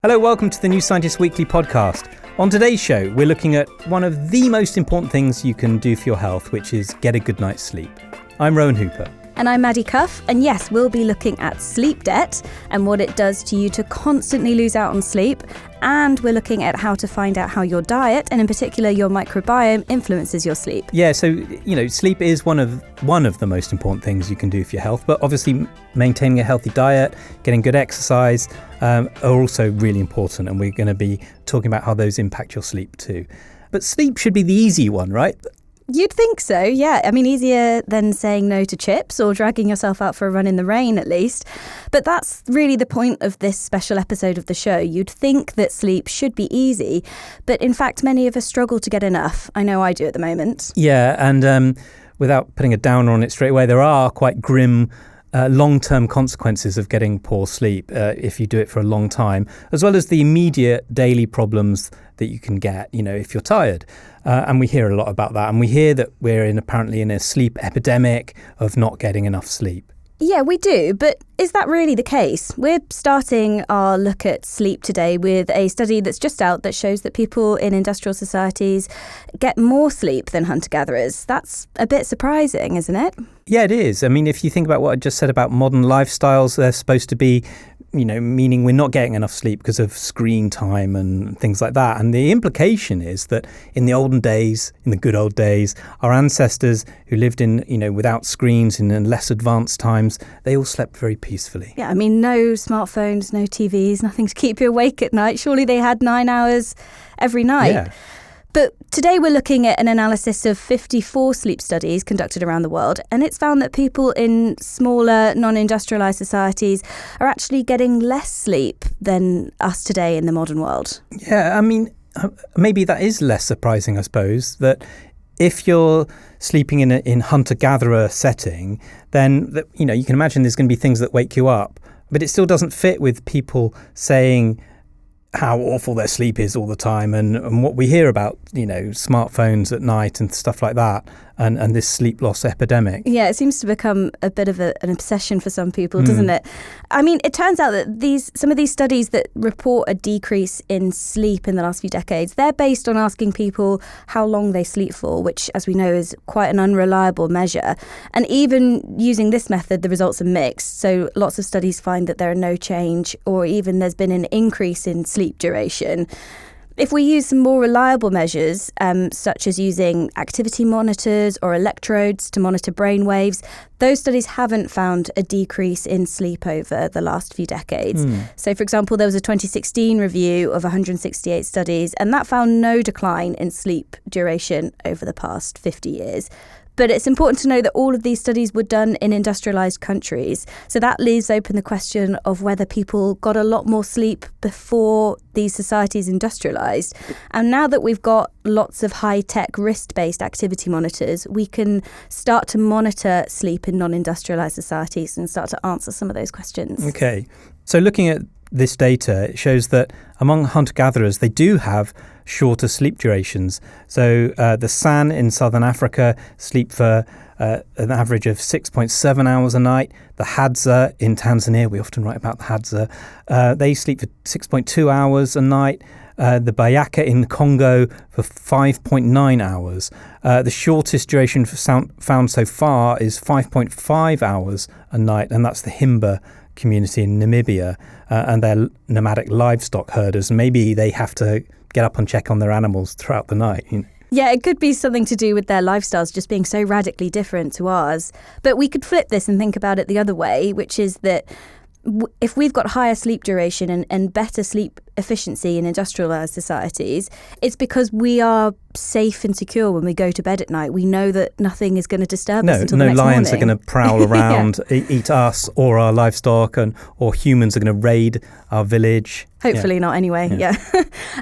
Hello, welcome to the New Scientist Weekly podcast. On today's show, we're looking at one of the most important things you can do for your health, which is get a good night's sleep. I'm Rowan Hooper. And I'm Maddie Cuff, and yes, we'll be looking at sleep debt and what it does to you to constantly lose out on sleep. And we're looking at how to find out how your diet, and in particular your microbiome, influences your sleep. Yeah, so, sleep is one of the most important things you can do for your health, but obviously maintaining a healthy diet, getting good exercise are also really important, and we're going to be talking about how those impact your sleep too. But sleep should be the easy one, right? You'd think so, yeah. I mean, easier than saying no to chips or dragging yourself out for a run in the rain, at least. But that's really the point of this special episode of the show. You'd think that sleep should be easy, but in fact, many of us struggle to get enough. I know I do at the moment. Yeah, and without putting a downer on it straight away, there are quite grim long-term consequences of getting poor sleep if you do it for a long time, as well as the immediate daily problems that you can get, if you're tired. And we hear a lot about that. And we hear that we're apparently in a sleep epidemic of not getting enough sleep. Yeah, we do. But is that really the case? We're starting our look at sleep today with a study that's just out that shows that people in industrial societies get more sleep than hunter-gatherers. That's a bit surprising, isn't it? Yeah, it is. I mean, if you think about what I just said about modern lifestyles, they're supposed to be, meaning we're not getting enough sleep because of screen time and things like that. And the implication is that in the olden days, in the good old days, our ancestors who lived in, without screens in less advanced times, they all slept very peacefully. Yeah, I mean, no smartphones, no TVs, nothing to keep you awake at night. Surely they had 9 hours every night. Yeah. But today we're looking at an analysis of 54 sleep studies conducted around the world, and it's found that people in smaller, non-industrialised societies are actually getting less sleep than us today in the modern world. Yeah, I mean, maybe that is less surprising, I suppose, that if you're sleeping in hunter-gatherer setting, then, you can imagine there's going to be things that wake you up, but it still doesn't fit with people saying how awful their sleep is all the time and what we hear about, smartphones at night and stuff like that and this sleep loss epidemic. Yeah, it seems to become a bit of an obsession for some people, doesn't it? I mean, it turns out that some of these studies that report a decrease in sleep in the last few decades, they're based on asking people how long they sleep for, which, as we know, is quite an unreliable measure. And even using this method, the results are mixed. So lots of studies find that there are no change, or even there's been an increase in sleep duration. If we use some more reliable measures, such as using activity monitors or electrodes to monitor brain waves, those studies haven't found a decrease in sleep over the last few decades. So, for example, there was a 2016 review of 168 studies, and that found no decline in sleep duration over the past 50 years. But it's important to know that all of these studies were done in industrialised countries. So that leaves open the question of whether people got a lot more sleep before these societies industrialised. And now that we've got lots of high-tech wrist-based activity monitors, we can start to monitor sleep in non-industrialised societies and start to answer some of those questions. Okay. So looking at this data, it shows that among hunter-gatherers, they do have shorter sleep durations. So the San in southern Africa sleep for an average of 6.7 hours a night. The Hadza in Tanzania, we often write about the Hadza, they sleep for 6.2 hours a night. The Bayaka in Congo for 5.9 hours. The shortest duration found so far is 5.5 hours a night, and that's the Himba community in Namibia, and they're nomadic livestock herders. Maybe they have to get up and check on their animals throughout the night. Yeah, it could be something to do with their lifestyles just being so radically different to ours. But we could flip this and think about it the other way, which is that if we've got higher sleep duration and better sleep efficiency in industrialised societies, it's because we are safe and secure when we go to bed at night. We know that nothing is going to disturb us until the next morning. No lions are going to prowl around, eat us or our livestock, or humans are going to raid our village. Hopefully not anyway, yeah.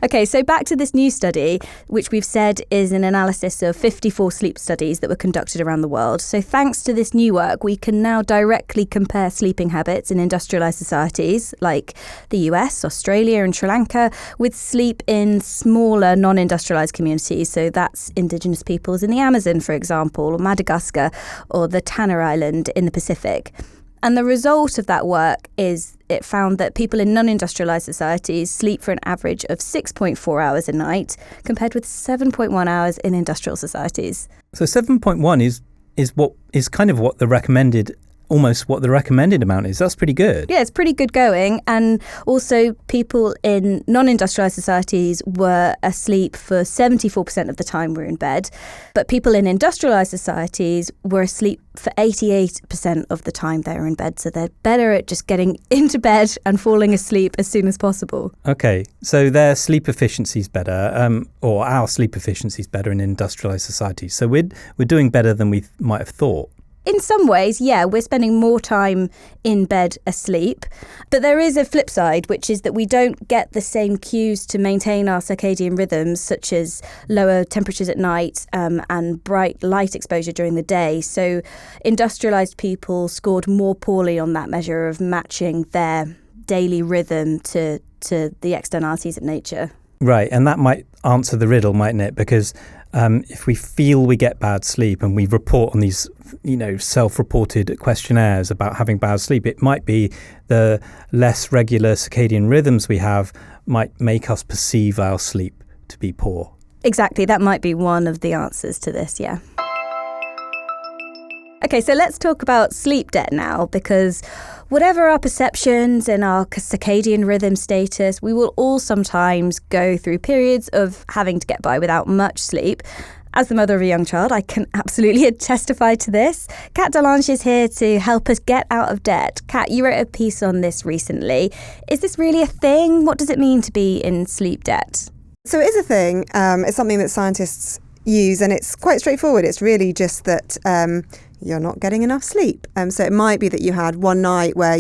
Okay, so back to this new study, which we've said is an analysis of 54 sleep studies that were conducted around the world. So thanks to this new work, we can now directly compare sleeping habits in industrialised societies like the US, Australia and Sri Lanka with sleep in smaller non-industrialised communities. So that's indigenous peoples in the Amazon, for example, or Madagascar, or the Tanna Island in the Pacific. And the result of that work is it found that people in non-industrialised societies sleep for an average of 6.4 hours a night, compared with 7.1 hours in industrial societies. So 7.1 is kind of what the recommended amount is. That's pretty good. Yeah, it's pretty good going. And also people in non-industrialised societies were asleep for 74% of the time we're in bed. But people in industrialised societies were asleep for 88% of the time they were in bed. So they're better at just getting into bed and falling asleep as soon as possible. Okay, so their sleep efficiency is better, or our sleep efficiency is better in industrialised societies. So we're doing better than we might have thought. In some ways, yeah, we're spending more time in bed asleep. But there is a flip side, which is that we don't get the same cues to maintain our circadian rhythms, such as lower temperatures at night and bright light exposure during the day. So industrialised people scored more poorly on that measure of matching their daily rhythm to the externalities of nature. Right, and that might answer the riddle, mightn't it? Because if we feel we get bad sleep and we report on these, self-reported questionnaires about having bad sleep, it might be the less regular circadian rhythms we have might make us perceive our sleep to be poor. Exactly, that might be one of the answers to this, yeah. Okay, so let's talk about sleep debt now, because whatever our perceptions and our circadian rhythm status, we will all sometimes go through periods of having to get by without much sleep. As the mother of a young child, I can absolutely testify to this. Kat Delange is here to help us get out of debt. Kat, you wrote a piece on this recently. Is this really a thing? What does it mean to be in sleep debt? So it is a thing. It's something that scientists use, and it's quite straightforward. It's really just that you're not getting enough sleep. So it might be that you had one night where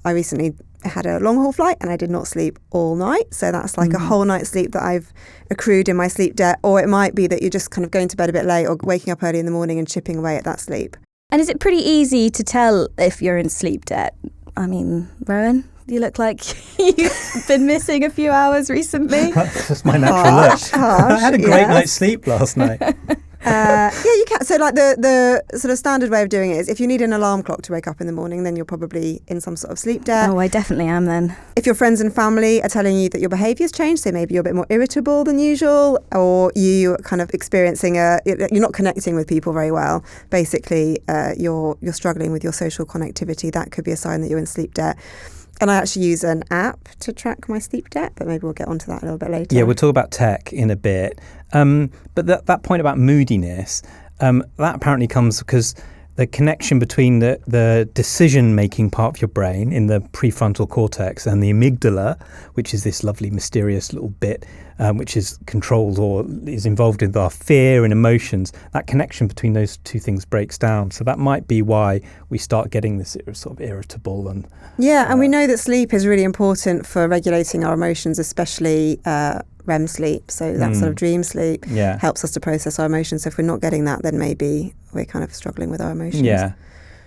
I recently had a long haul flight and I did not sleep all night. So that's like a whole night's sleep that I've accrued in my sleep debt. Or it might be that you're just kind of going to bed a bit late or waking up early in the morning and chipping away at that sleep. And is it pretty easy to tell if you're in sleep debt? I mean, Rowan, you look like you've been missing a few hours recently. That's just my natural look. I had a great night's sleep last night. Yeah, you can. So like the sort of standard way of doing it is if you need an alarm clock to wake up in the morning, then you're probably in some sort of sleep debt. Oh, I definitely am then. If your friends and family are telling you that your behaviour's changed, so maybe you're a bit more irritable than usual, or you kind of experiencing you're not connecting with people very well. Basically, you're struggling with your social connectivity. That could be a sign that you're in sleep debt. And I actually use an app to track my sleep debt, but maybe we'll get onto that a little bit later. Yeah, we'll talk about tech in a bit. But that point about moodiness, that apparently comes because the connection between the decision-making part of your brain in the prefrontal cortex and the amygdala, which is this lovely, mysterious little bit which is controlled or is involved in our fear and emotions, that connection between those two things breaks down. So that might be why we start getting this sort of irritable. And we know that sleep is really important for regulating our emotions, especially REM sleep. So that sort of dream sleep helps us to process our emotions. So if we're not getting that, then maybe we're kind of struggling with our emotions. Yeah.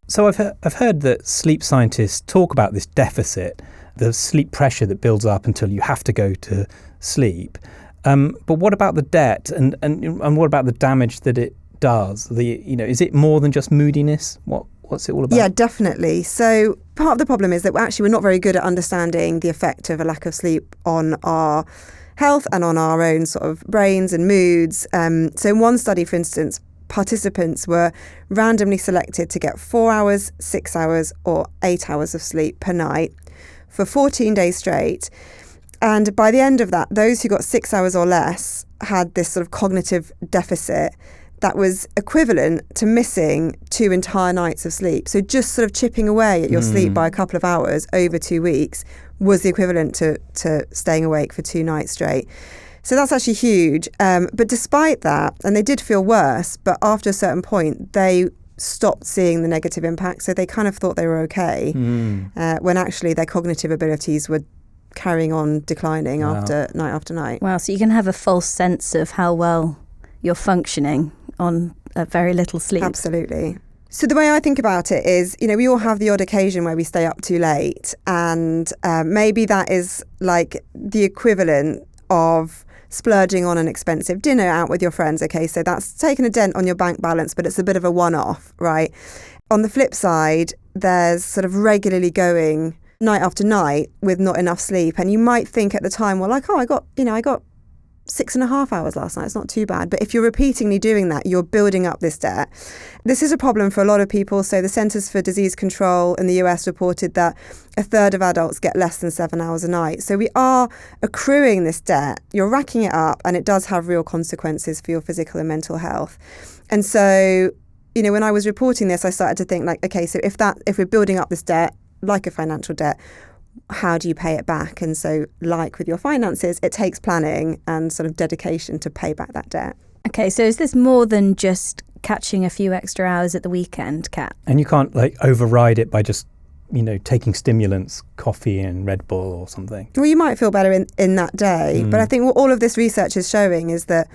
So I've heard that sleep scientists talk about this deficit, the sleep pressure that builds up until you have to go to sleep. But what about the debt and what about the damage that it does? Is it more than just moodiness? What's it all about? Yeah, definitely. So part of the problem is that we're not very good at understanding the effect of a lack of sleep on our health and on our own sort of brains and moods. So in one study, for instance, participants were randomly selected to get 4 hours, 6 hours or 8 hours of sleep per night for 14 days straight. And by the end of that, those who got 6 hours or less had this sort of cognitive deficit that was equivalent to missing 2 entire nights of sleep. So just sort of chipping away at your sleep by a couple of hours over 2 weeks was the equivalent to staying awake for 2 nights straight. So that's actually huge. But despite that, and they did feel worse, but after a certain point, they stopped seeing the negative impact. So they kind of thought they were okay when actually their cognitive abilities were carrying on declining after night. Wow, so you can have a false sense of how well you're functioning on very little sleep. Absolutely. So the way I think about it is, we all have the odd occasion where we stay up too late, and maybe that is like the equivalent of splurging on an expensive dinner out with your friends. Okay, so that's taken a dent on your bank balance, but it's a bit of a one-off, right? On the flip side, there's sort of regularly going night after night with not enough sleep, and you might think at the time, well, like, oh, I got 6.5 hours last night, it's not too bad. But if you're repeatedly doing that, you're building up this debt. This is a problem for a lot of people. So the Centers for Disease Control in the US reported that a third of adults get less than 7 hours a night. So we are accruing this debt, you're racking it up, and it does have real consequences for your physical and mental health. And so, when I was reporting this, I started to think like, okay, so if we're building up this debt, like a financial debt, how do you pay it back? And so, like with your finances, it takes planning and sort of dedication to pay back that debt. Okay, so is this more than just catching a few extra hours at the weekend, Kat? And you can't override it by just, taking stimulants, coffee and Red Bull or something. Well, you might feel better in that day. But I think what all of this research is showing is that,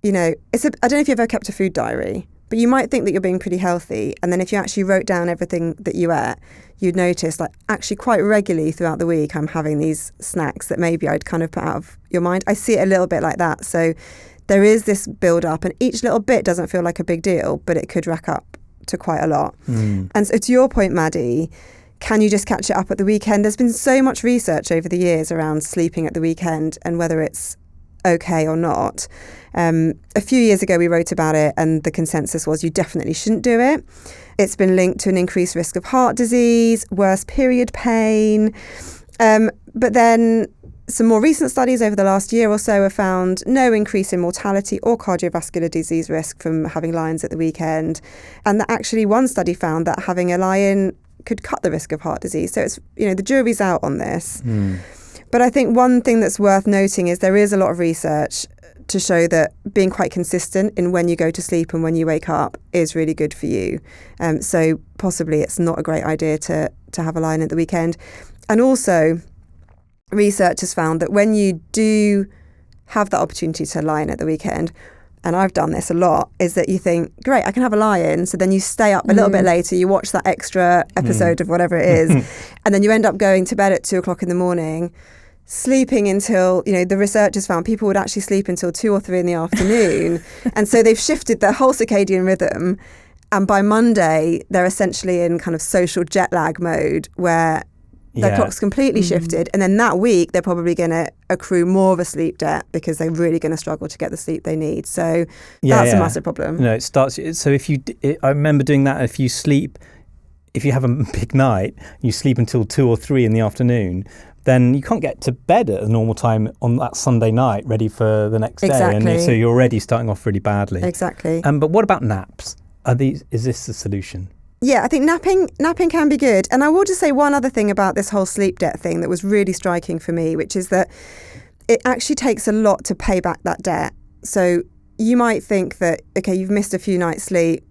I don't know if you've ever kept a food diary, but you might think that you're being pretty healthy. And then if you actually wrote down everything that you ate, you'd notice like actually quite regularly throughout the week, I'm having these snacks that maybe I'd kind of put out of your mind. I see it a little bit like that. So there is this build up, and each little bit doesn't feel like a big deal, but it could rack up to quite a lot. And so to your point, Maddie, can you just catch it up at the weekend? There's been so much research over the years around sleeping at the weekend and whether it's okay or not. A few years ago we wrote about it, and the consensus was you definitely shouldn't do it. It's been linked to an increased risk of heart disease, worse period pain. But then some more recent studies over the last year or so have found no increase in mortality or cardiovascular disease risk from having lie-ins at the weekend. And that actually one study found that having a lie-in could cut the risk of heart disease. So it's, the jury's out on this. But I think one thing that's worth noting is there is a lot of research to show that being quite consistent in when you go to sleep and when you wake up is really good for you. So possibly it's not a great idea to have a lie-in at the weekend. And also, research has found that when you do have the opportunity to lie in at the weekend, and I've done this a lot, is that you think, great, I can have a lie-in. So then you stay up a little bit later, you watch that extra episode of whatever it is, and then you end up going to bed at 2:00 in the morning, sleeping until, the researchers found people would actually sleep until 2 or 3 in the afternoon. And so they've shifted their whole circadian rhythm. And by Monday, they're essentially in kind of social jet lag mode where their clock's completely shifted. And then that week, they're probably going to accrue more of a sleep debt because they're really going to struggle to get the sleep they need. So that's a massive problem. It starts. So I remember doing that. If you have a big night, you sleep until 2 or 3 in the afternoon, then you can't get to bed at a normal time on that Sunday night ready for the next day. Exactly. And so you're already starting off really badly. Exactly. But what about naps? Is this the solution? Yeah, I think napping can be good. And I will just say one other thing about this whole sleep debt thing that was really striking for me, which is that it actually takes a lot to pay back that debt. So you might think that, okay, you've missed a few nights sleep,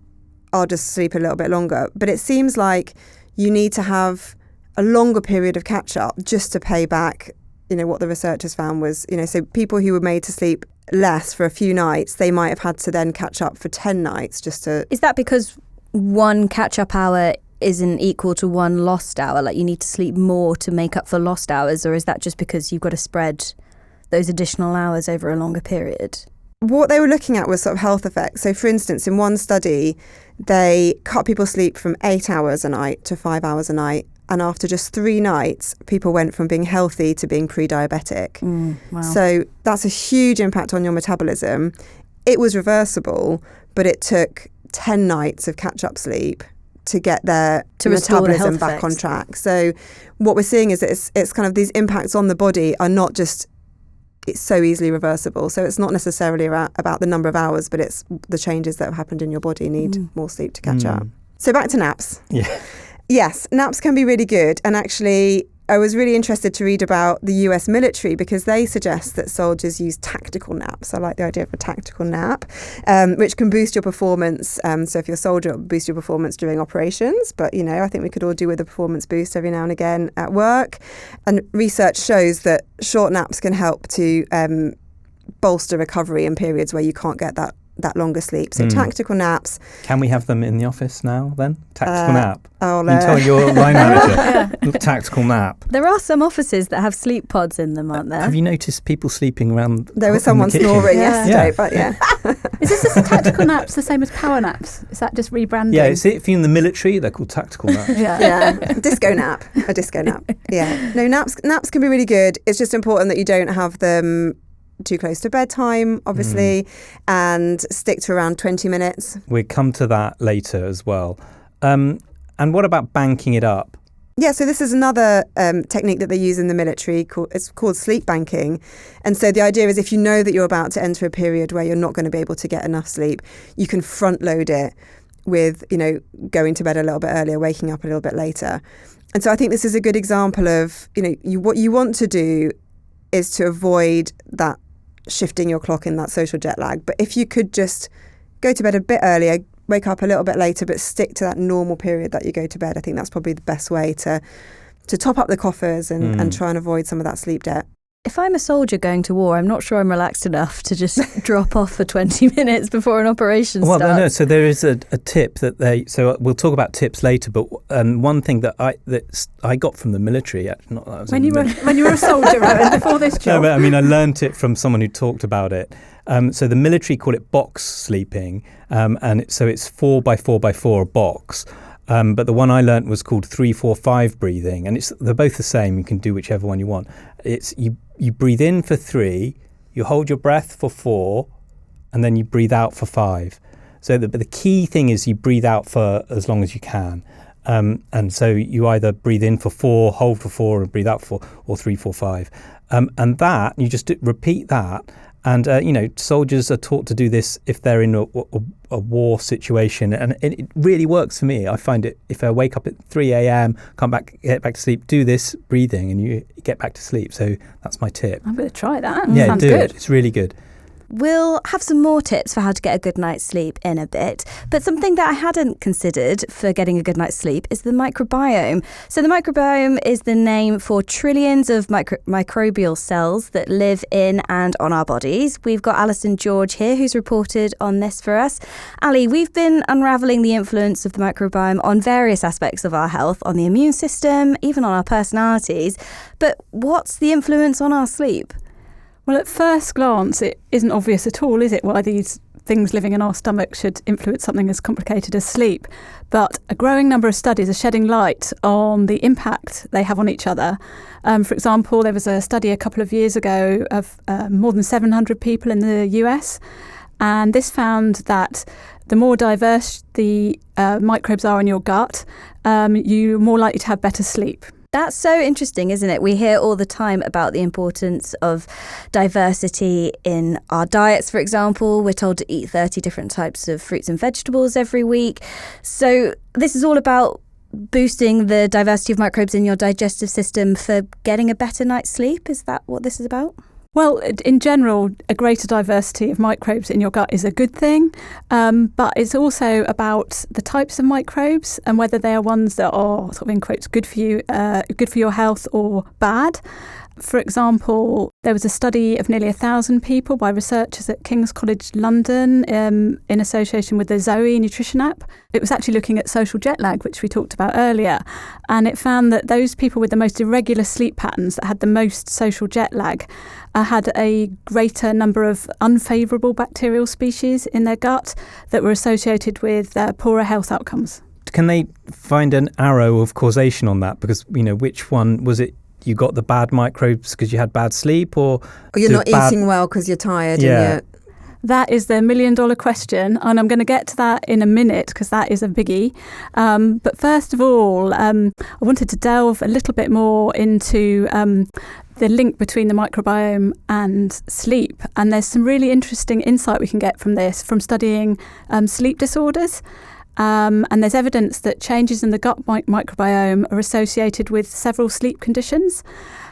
I'll just sleep a little bit longer. But it seems like you need to have a longer period of catch up just to pay back, what the researchers found was, so people who were made to sleep less for a few nights, they might have had to then catch up for 10 nights just to... Is that because one catch-up hour isn't equal to one lost hour? Like you need to sleep more to make up for lost hours? Or is that just because you've got to spread those additional hours over a longer period? What they were looking at was sort of health effects. So for instance, in one study, they cut people's sleep from 8 hours a night to 5 hours a night. And after just 3 nights, people went from being healthy to being pre-diabetic. Wow. So that's a huge impact on your metabolism. It was reversible, but it took 10 nights of catch-up sleep to get their metabolism back on track. So what we're seeing is that it's kind of these impacts on the body are not just, it's so easily reversible. So it's not necessarily about the number of hours, but it's the changes that have happened in your body need more sleep to catch up. So back to naps. Yeah. Yes, naps can be really good. And actually, I was really interested to read about the US military because they suggest that soldiers use tactical naps. I like the idea of a tactical nap, which can boost your performance. So if you're a soldier, it'll boost your performance during operations. But, I think we could all do with a performance boost every now and again at work. And research shows that short naps can help to bolster recovery in periods where you can't get that that longer sleep. So tactical naps. Can we have them in the office now then? Tactical nap. Oh, You tell your line manager. Tactical nap. There are some offices that have sleep pods in them, aren't there? Have you noticed people sleeping around? There was in someone the kitchen? snoring yesterday, Yeah. but yeah. Is this just tactical naps the same as power naps? Is that just rebranding? Yeah, if you're in the military, they're called tactical naps. Yeah, a disco nap. Yeah, no, naps can be really good. It's just important that you don't have them too close to bedtime, obviously, and stick to around 20 minutes. We'll come to that later as well. And what about banking it up? Yeah, so this is another technique that they use in the military. It's called sleep banking. And so the idea is if you know that you're about to enter a period where you're not going to be able to get enough sleep, you can front load it with, going to bed a little bit earlier, waking up a little bit later. And so I think this is a good example of, what you want to do is to avoid that shifting your clock in that social jet lag. But if you could just go to bed a bit earlier, wake up a little bit later, but stick to that normal period that you go to bed, I think that's probably the best way to top up the coffers and try and avoid some of that sleep debt. If I'm a soldier going to war, I'm not sure I'm relaxed enough to just drop off for 20 minutes before an operation starts. Well, no. So there is a tip that so we'll talk about tips later. But one thing that I got from the military, not that I was when you were a soldier, Rowan, before this job. No, but I learned it from someone who talked about it. So the military call it box sleeping, so it's 4 by 4 by 4 a box. But the one I learnt was called 3-4-5 breathing, and they're both the same. You can do whichever one you want. It's you breathe in for 3, you hold your breath for 4, and then you breathe out for 5. So the key thing is you breathe out for as long as you can. And so you either breathe in for 4, hold for 4, and breathe out for 4, or 3-4-5. And that you just repeat that. And, soldiers are taught to do this if they're in a war situation. And it really works for me. I find it, if I wake up at 3 a.m., get back to sleep, do this breathing and you get back to sleep. So that's my tip. I'm going to try that. Yeah, Sounds do good. it. It's really good. We'll have some more tips for how to get a good night's sleep in a bit. But something that I hadn't considered for getting a good night's sleep is the microbiome. So the microbiome is the name for trillions of microbial cells that live in and on our bodies. We've got Alison George here who's reported on this for us. Ali, we've been unravelling the influence of the microbiome on various aspects of our health, on the immune system, even on our personalities. But what's the influence on our sleep? Well, at first glance, it isn't obvious at all, is it, why these things living in our stomach should influence something as complicated as sleep. But a growing number of studies are shedding light on the impact they have on each other. For example, there was a study a couple of years ago of more than 700 people in the US, and this found that the more diverse the microbes are in your gut, you're more likely to have better sleep. That's so interesting, isn't it? We hear all the time about the importance of diversity in our diets, for example. We're told to eat 30 different types of fruits and vegetables every week. So this is all about boosting the diversity of microbes in your digestive system for getting a better night's sleep. Is that what this is about? Well, in general, a greater diversity of microbes in your gut is a good thing, but it's also about the types of microbes and whether they are ones that are, sort of in quotes, good for you, good for your health or bad. For example, there was a study of nearly 1,000 people by researchers at King's College London in association with the Zoe nutrition app. It was actually looking at social jet lag, which we talked about earlier, and it found that those people with the most irregular sleep patterns that had the most social jet lag had a greater number of unfavourable bacterial species in their gut that were associated with poorer health outcomes. Can they find an arrow of causation on that? Because, which one was it? You got the bad microbes because you had bad sleep, or you're not eating well because you're tired. Yeah. That is the $1 million question, and I'm going to get to that in a minute because that is a biggie. But first of all, I wanted to delve a little bit more into the link between the microbiome and sleep. And there's some really interesting insight we can get from this, from studying sleep disorders. And there's evidence that changes in the gut microbiome are associated with several sleep conditions.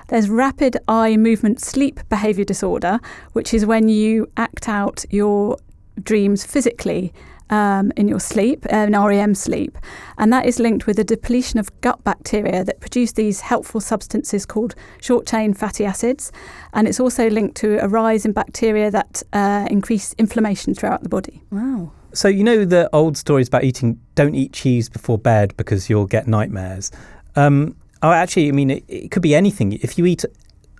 There's rapid eye movement sleep behaviour disorder, which is when you act out your dreams physically. in your sleep, in REM sleep, and that is linked with a depletion of gut bacteria that produce these helpful substances called short-chain fatty acids, and it's also linked to a rise in bacteria that increase inflammation throughout the body. Wow. So you know the old stories about don't eat cheese before bed because you'll get nightmares. It could be anything. If you eat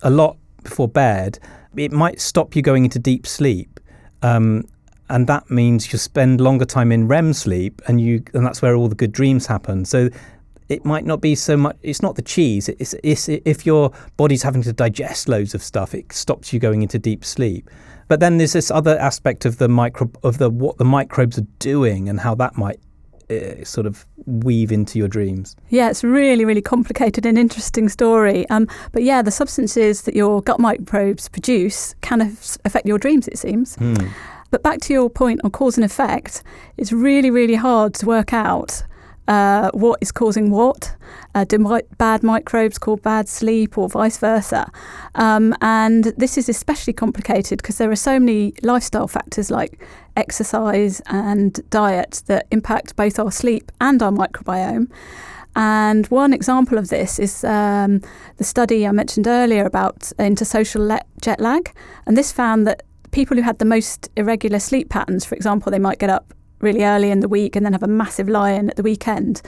a lot before bed, it might stop you going into deep sleep. And that means you spend longer time in REM sleep, and that's where all the good dreams happen. So it might not be so much. It's not the cheese. It's if your body's having to digest loads of stuff, it stops you going into deep sleep. But then there's this other aspect of what the microbes are doing and how that might sort of weave into your dreams. Yeah, it's really, really complicated and interesting story. But yeah, the substances that your gut microbes produce can affect your dreams, it seems. But back to your point on cause and effect, it's really, really hard to work out what is causing what. Do bad microbes cause bad sleep or vice versa? And this is especially complicated because there are so many lifestyle factors like exercise and diet that impact both our sleep and our microbiome. And one example of this is the study I mentioned earlier about intersocial jet lag. And this found that people who had the most irregular sleep patterns, for example, they might get up really early in the week and then have a massive lie-in at the weekend,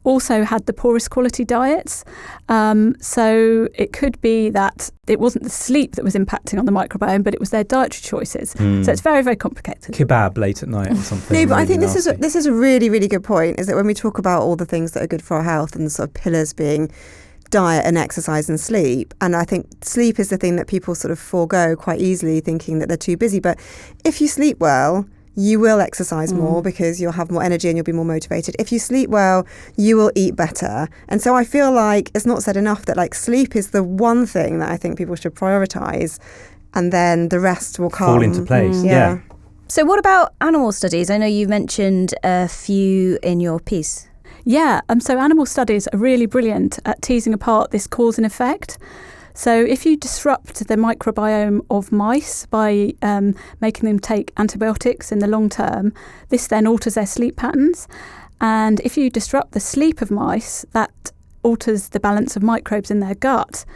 also had the poorest quality diets. So it could be that it wasn't the sleep that was impacting on the microbiome, but it was their dietary choices. So it's very, very complicated. Kebab late at night or something. No, but I think this is a really, really good point, is that when we talk about all the things that are good for our health and the sort of pillars being diet and exercise and sleep, and I think sleep is the thing that people sort of forego quite easily, thinking that they're too busy. But if you sleep well, you will exercise more because you'll have more energy and you'll be more motivated. If you sleep well, you will eat better. And so I feel like it's not said enough that like sleep is the one thing that I think people should prioritise, and then the rest will come. Fall into place. Yeah. So what about animal studies? I know you mentioned a few in your piece. Yeah, so animal studies are really brilliant at teasing apart this cause and effect. So if you disrupt the microbiome of mice by making them take antibiotics in the long term, this then alters their sleep patterns. And if you disrupt the sleep of mice, that alters the balance of microbes in their gut.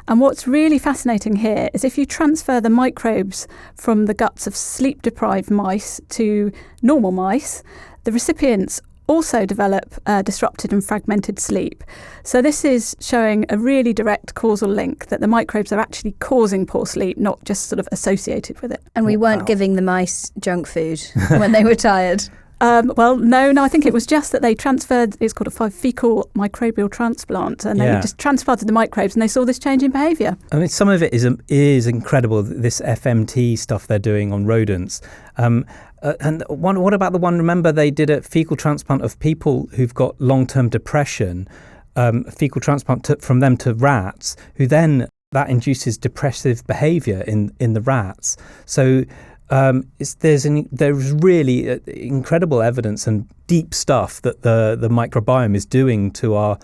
And what's really fascinating here is if you transfer the microbes from the guts of sleep-deprived mice to normal mice, the recipients also develop disrupted and fragmented sleep. So this is showing a really direct causal link that the microbes are actually causing poor sleep, not just sort of associated with it. And we weren't giving the mice junk food when they were tired. No, I think it was just that they transferred, it's called a fecal microbial transplant, and they just transplanted the microbes and they saw this change in behaviour. I mean, some of it is incredible, this FMT stuff they're doing on rodents. What about the one, remember they did a fecal transplant of people who've got long-term depression, fecal transplant from them to rats, who then, that induces depressive behaviour in the rats. So there's really incredible evidence and deep stuff that the microbiome is doing to our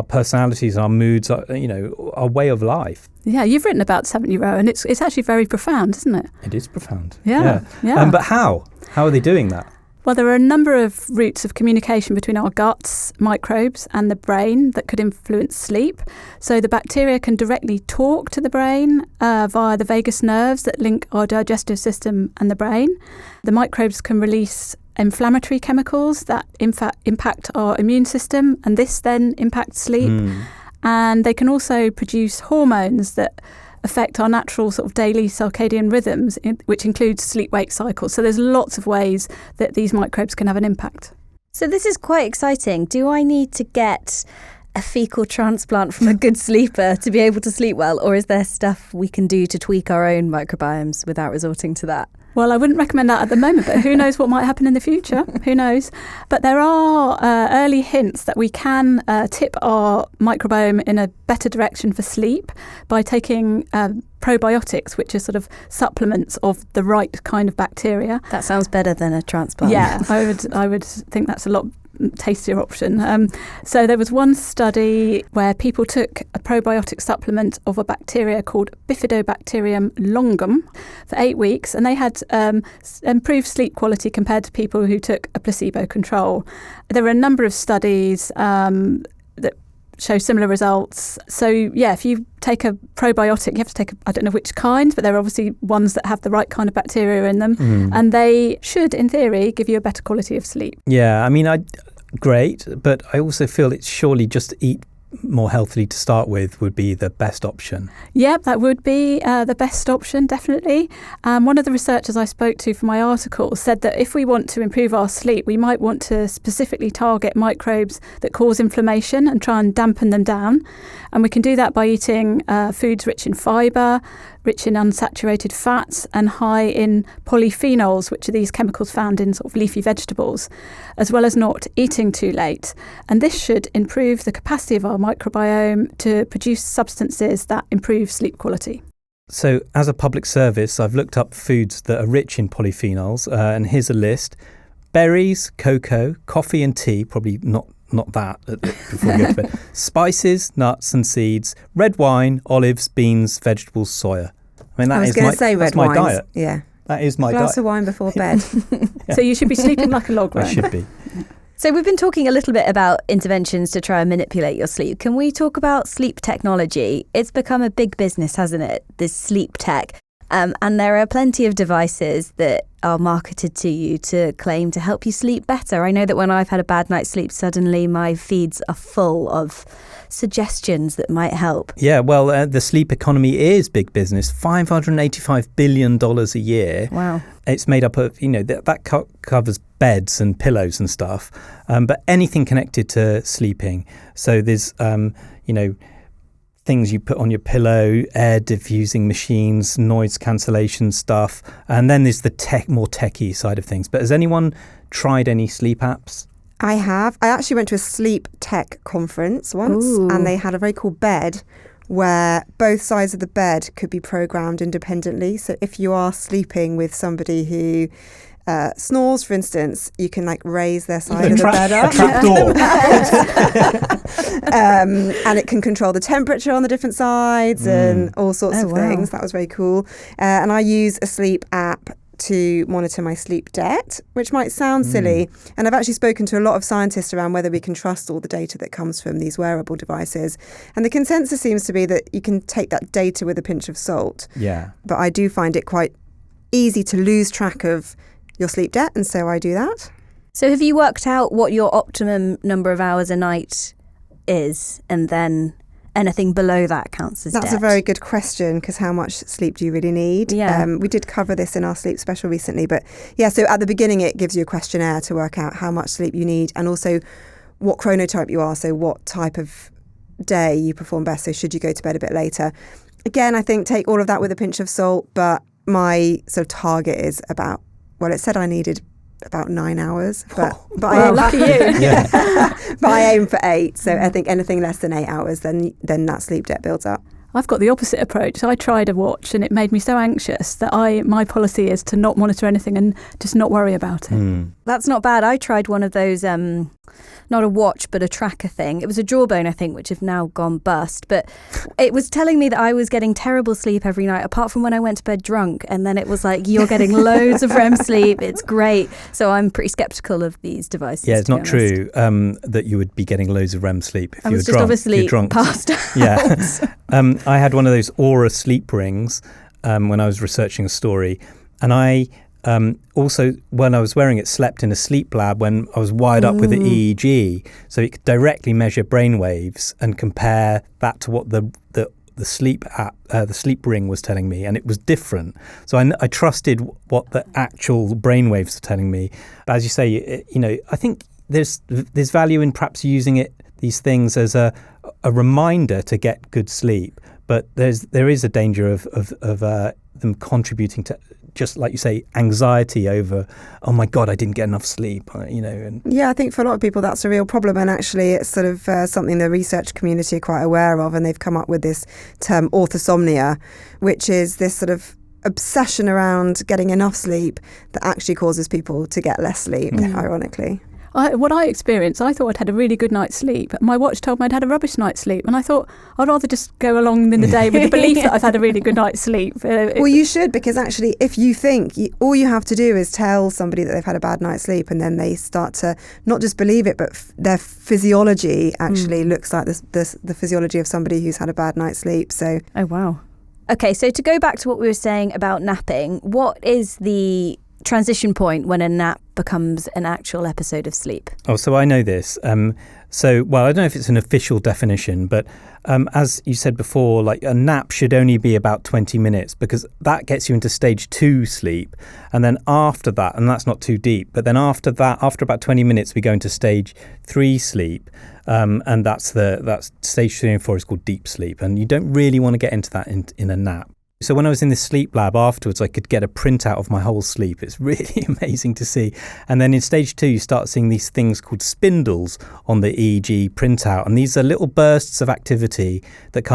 personalities, our moods, our way of life. Yeah, you've written about 7 Euro, and it's actually very profound, isn't it? It is profound. Yeah. But how? How are they doing that? Well, there are a number of routes of communication between our guts, microbes, and the brain that could influence sleep. So the bacteria can directly talk to the brain via the vagus nerves that link our digestive system and the brain. The microbes can release inflammatory chemicals that impact our immune system, and this then impacts sleep. And they can also produce hormones that affect our natural sort of daily circadian rhythms, which includes sleep-wake cycles. So there's lots of ways that these microbes can have an impact. So this is quite exciting. Do I need to get a fecal transplant from a good sleeper to be able to sleep well, or is there stuff we can do to tweak our own microbiomes without resorting to that? Well, I wouldn't recommend that at the moment, but who knows what might happen in the future? Who knows? But there are early hints that we can tip our microbiome in a better direction for sleep by taking probiotics, which are sort of supplements of the right kind of bacteria. That sounds better than a transplant. Yeah, I would think that's a lot tastier option. So there was one study where people took a probiotic supplement of a bacteria called Bifidobacterium longum for 8 weeks, and they had improved sleep quality compared to people who took a placebo control. There were a number of studies that show similar results. So yeah, if you take a probiotic, you have to take I don't know which kind, but there are obviously ones that have the right kind of bacteria in them, and they should, in theory, give you a better quality of sleep. Yeah, I mean, great, but I also feel it's surely just to eat more healthily to start with would be the best option. Yeah, that would be the best option, definitely. One of the researchers I spoke to for my article said that if we want to improve our sleep, we might want to specifically target microbes that cause inflammation and try and dampen them down. And we can do that by eating foods rich in fibre, rich in unsaturated fats, and high in polyphenols, which are these chemicals found in sort of leafy vegetables, as well as not eating too late. And this should improve the capacity of our microbiome to produce substances that improve sleep quality. So as a public service, I've looked up foods that are rich in polyphenols, and here's a list. Berries, cocoa, coffee and tea, probably not that before you go to bed. Spices, nuts and seeds, red wine, olives, beans, vegetables, soya. I mean, I was going to say red wine. Diet. Yeah. That is my Glass diet. of wine before bed. So you should be sleeping like a log, I right? should be. So we've been talking a little bit about interventions to try and manipulate your sleep. Can we talk about sleep technology? It's become a big business, hasn't it? This sleep tech. And there are plenty of devices that are marketed to you to claim to help you sleep better. I know that when I've had a bad night's sleep, suddenly my feeds are full of suggestions that might help. Yeah, well, the sleep economy is big business, $585 billion a year. Wow. It's made up of, that covers beds and pillows and stuff, but anything connected to sleeping. So there's, things you put on your pillow, air diffusing machines, noise cancellation stuff, and then there's the more techie side of things. But has anyone tried any sleep apps? I have. I actually went to a sleep tech conference once, and they had a very cool bed where both sides of the bed could be programmed independently. So if you are sleeping with somebody who snores, for instance, you can raise their side of the bed up. A trap door. And it can control the temperature on the different sides and all sorts of things. That was very cool. And I use a sleep app to monitor my sleep debt, which might sound silly. And I've actually spoken to a lot of scientists around whether we can trust all the data that comes from these wearable devices. And the consensus seems to be that you can take that data with a pinch of salt. Yeah. But I do find it quite easy to lose track of your sleep debt, and so I do that. So have you worked out what your optimum number of hours a night is, and then anything below that counts as debt? That's a very good question, because how much sleep do you really need? Yeah. We did cover this in our sleep special recently, but yeah, so at the beginning it gives you a questionnaire to work out how much sleep you need, and also what chronotype you are, so what type of day you perform best, so should you go to bed a bit later. Again, I think take all of that with a pinch of salt, but my sort of target is about, well, it said I needed about 9 hours, but lucky you. Yeah. but I aim for 8. So I think anything less than 8 hours, then that sleep debt builds up. I've got the opposite approach. I tried a watch and it made me so anxious that my policy is to not monitor anything and just not worry about it. That's not bad. I tried one of those, not a watch, but a tracker thing. It was a Jawbone, I think, which have now gone bust. But it was telling me that I was getting terrible sleep every night, apart from when I went to bed drunk. And then it was like, you're getting loads of REM sleep. It's great. So I'm pretty sceptical of these devices. Yeah, it's not true that you would be getting loads of REM sleep if I you were was just drunk. obviously passed out. Yeah. I had one of those Aura sleep rings when I was researching a story. And I also, when I was wearing it, slept in a sleep lab when I was wired up with the EEG. So it could directly measure brain waves and compare that to what the sleep app, the sleep ring was telling me. And it was different. So I trusted what the actual brain waves were telling me. But as you say, I think there's value in perhaps using these things as a reminder to get good sleep. but there is a danger of them contributing to, just like you say, anxiety over, oh my God, I didn't get enough sleep, And yeah, I think for a lot of people that's a real problem, and actually it's sort of something the research community are quite aware of, and they've come up with this term orthosomnia, which is this sort of obsession around getting enough sleep that actually causes people to get less sleep, ironically. What I experienced, I thought I'd had a really good night's sleep. My watch told me I'd had a rubbish night's sleep. And I thought I'd rather just go along in the day with the belief that I've had a really good night's sleep. Well, you should, because actually if you think, all you have to do is tell somebody that they've had a bad night's sleep, and then they start to not just believe it, but their physiology actually looks like the physiology of somebody who's had a bad night's sleep. So, oh, wow. Okay, so to go back to what we were saying about napping, what is the transition point when a nap becomes an actual episode of sleep? Oh, so I know this. I don't know if it's an official definition, but as you said before, like a nap should only be about 20 minutes because that gets you into stage 2 sleep. And then after that, and that's not too deep, but then after that, after about 20 minutes, we go into stage 3 sleep. And that's stage 3 and 4 is called deep sleep. And you don't really want to get into that in a nap. So when I was in this sleep lab afterwards, I could get a printout of my whole sleep. It's really amazing to see. And then in stage 2, you start seeing these things called spindles on the EEG printout. And these are little bursts of activity that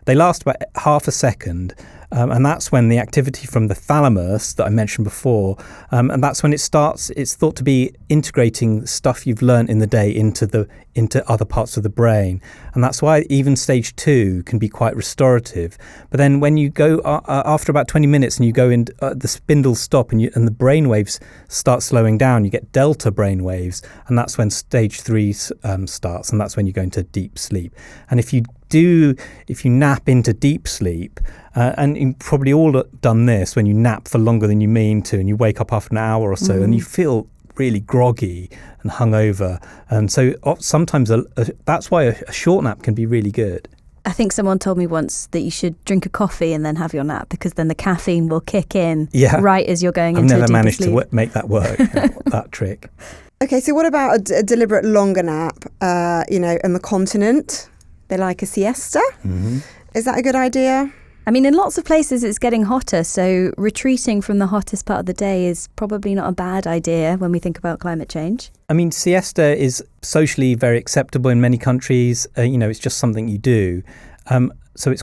they last about half a second. And that's when the activity from the thalamus that I mentioned before, and that's when it's thought to be integrating stuff you've learned in the day into other parts of the brain. And that's why even stage 2 can be quite restorative. But then when you go after about 20 minutes and you go in, the spindles stop and the brain waves start slowing down, you get delta brain waves. And that's when stage 3 starts. And that's when you go into deep sleep. And if you nap into deep sleep, and you've probably all done this when you nap for longer than you mean to, and you wake up after an hour or so, and you feel really groggy and hungover. And so sometimes that's why a short nap can be really good. I think someone told me once that you should drink a coffee and then have your nap because then the caffeine will kick in right as you're going into a deeper sleep. I've never managed to make that work, that trick. Okay, so what about a deliberate longer nap, on the continent? They like a siesta. Mm-hmm. Is that a good idea? I mean, in lots of places it's getting hotter, so retreating from the hottest part of the day is probably not a bad idea when we think about climate change. I mean, siesta is socially very acceptable in many countries. It's just something you do. So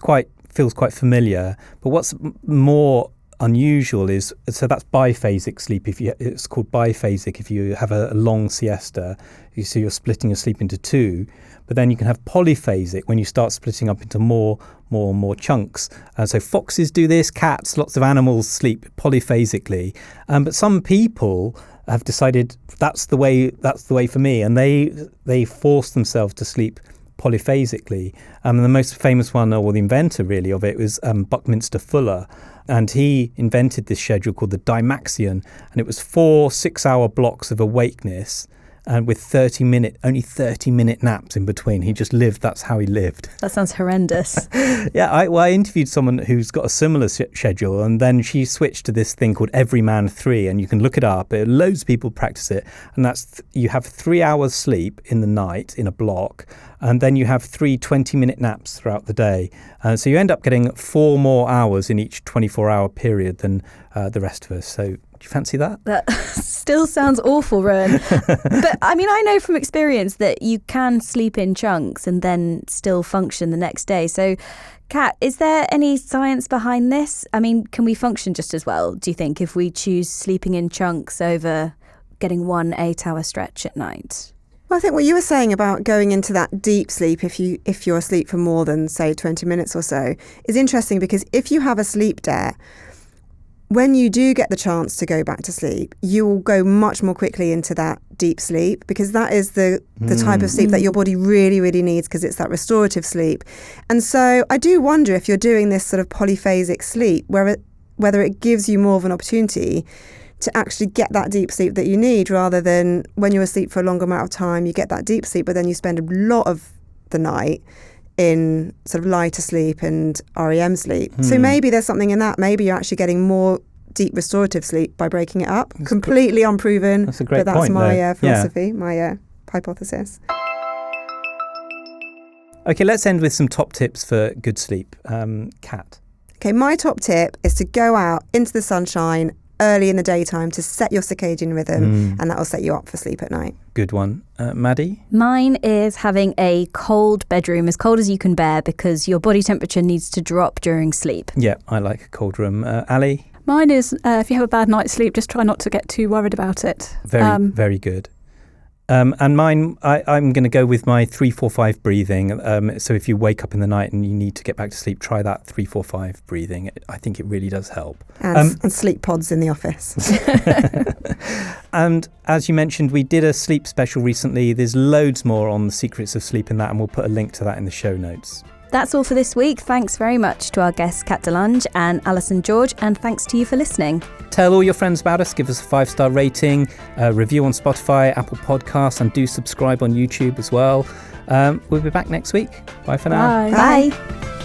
feels quite familiar. But what's more unusual is, so that's biphasic sleep. It's called biphasic if you have a long siesta. So you're splitting your sleep into 2. But then you can have polyphasic when you start splitting up into more chunks. So foxes do this, cats, lots of animals sleep polyphasically. But some people have decided that's the way for me, and they force themselves to sleep polyphasically. And the most famous one, or the inventor really of it, was Buckminster Fuller. And he invented this schedule called the Dymaxion, and it was 4 6-hour blocks of awakeness, and with 30-minute naps in between. He just lived. That's how he lived. That sounds horrendous. Yeah, I interviewed someone who's got a similar schedule, and then she switched to this thing called Everyman 3, and you can look it up. Loads of people practice it, and that's you have 3 hours sleep in the night in a block, and then you have 3 20-minute naps throughout the day. So you end up getting 4 more hours in each 24-hour period than the rest of us. So do you fancy that? That still sounds awful, Rowan. But I mean, I know from experience that you can sleep in chunks and then still function the next day. So, Kat, is there any science behind this? I mean, can we function just as well, do you think, if we choose sleeping in chunks over getting 1 8-hour stretch at night? Well, I think what you were saying about going into that deep sleep if you're asleep for more than, say, 20 minutes or so is interesting, because if you have a sleep debt, when you do get the chance to go back to sleep, you will go much more quickly into that deep sleep, because that is the type of sleep that your body really, really needs, because it's that restorative sleep. And so I do wonder if you're doing this sort of polyphasic sleep, whether it gives you more of an opportunity to actually get that deep sleep that you need, rather than when you're asleep for a longer amount of time, you get that deep sleep, but then you spend a lot of the night in sort of lighter sleep and REM sleep. So maybe there's something in that. Maybe you're actually getting more deep restorative sleep by breaking it up. That's completely unproven. That's a great point. But that's my there. philosophy, my hypothesis. Okay, let's end with some top tips for good sleep. Kat. Okay, my top tip is to go out into the sunshine early in the daytime to set your circadian rhythm, and that will set you up for sleep at night. Good one. Maddie? Mine is having a cold bedroom, as cold as you can bear, because your body temperature needs to drop during sleep. Yeah, I like a cold room. Ali? Mine is if you have a bad night's sleep, just try not to get too worried about it. Very good. And mine, I'm going to go with my 3-4-5 breathing. So if you wake up in the night and you need to get back to sleep, try that 3-4-5 breathing. I think it really does help. And sleep pods in the office. And as you mentioned, we did a sleep special recently. There's loads more on the secrets of sleep in that, and we'll put a link to that in the show notes. That's all for this week. Thanks very much to our guests Kat DeLange and Alison George, and thanks to you for listening. Tell all your friends about us, give us a 5-star rating, review on Spotify, Apple Podcasts, and do subscribe on YouTube as well. We'll be back next week. Bye for now. Bye. Bye.